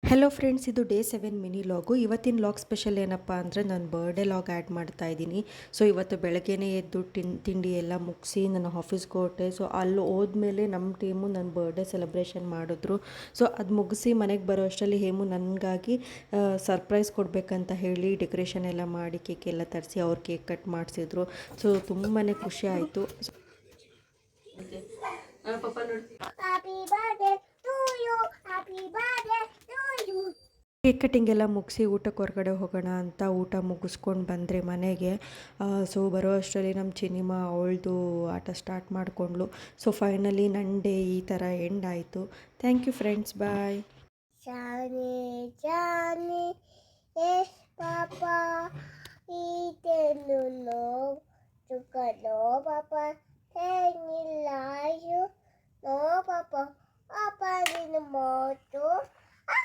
Hello friends, ಇದು day 7 mini ಲಾಗು. ಇವತ್ತಿನ log special ಏನಪ್ಪ ಅಂದರೆ ನಾನು ಬರ್ಡೇ ಲಾಗ್ ಆ್ಯಡ್ ಮಾಡ್ತಾ ಇದ್ದೀನಿ. ಸೊ ಇವತ್ತು ಬೆಳಗ್ಗೆನೇ ಎದ್ದು ತಿಂಡಿ ಎಲ್ಲ ಮುಗಿಸಿ ನಾನು ಆಫೀಸ್ಗೆ ಹೊರಟೆ. ಸೊ ಅಲ್ಲಿ ಹೋದ್ಮೇಲೆ ನಮ್ಮ ಟೀಮು ನನ್ನ ಬರ್ಡೇ ಸೆಲೆಬ್ರೇಷನ್ ಮಾಡಿದ್ರು. ಸೊ ಅದು ಮುಗಿಸಿ ಮನೆಗೆ ಬರೋ ಅಷ್ಟರಲ್ಲಿ ಹೇಮು ನನಗಾಗಿ ಸರ್ಪ್ರೈಸ್ ಕೊಡಬೇಕಂತ ಹೇಳಿ ಡೆಕೋರೇಷನ್ ಎಲ್ಲ ಮಾಡಿ ಕೇಕ್ ಎಲ್ಲ ತರಿಸಿ ಅವ್ರು ಕೇಕ್ ಕಟ್ ಮಾಡಿಸಿದ್ರು. ಸೊ ತುಂಬಾ ಖುಷಿ ಆಯಿತು. ಕೇಕ್ ಕಟ್ಟಿಂಗ್ ಎಲ್ಲ ಮುಗಿಸಿ ಊಟಕ್ಕೆ ಹೊರಗಡೆ ಹೋಗೋಣ ಅಂತ ಊಟ ಮುಗಿಸ್ಕೊಂಡು ಬಂದರೆ ಮನೆಗೆ. ಸೊ ಬರೋ ಅಷ್ಟರಲ್ಲಿ ನಮ್ಮ ಚಿನಿಮಾ ಅವಳದು ಆಟ ಸ್ಟಾರ್ಟ್ ಮಾಡಿಕೊಂಡ್ಳು. ಸೊ ಫೈನಲಿ ನನ್ನ ಡೇ ಈ ಥರ ಎಂಡ್ ಆಯಿತು. Thank you friends, bye. No, Papa. Papa in the motor.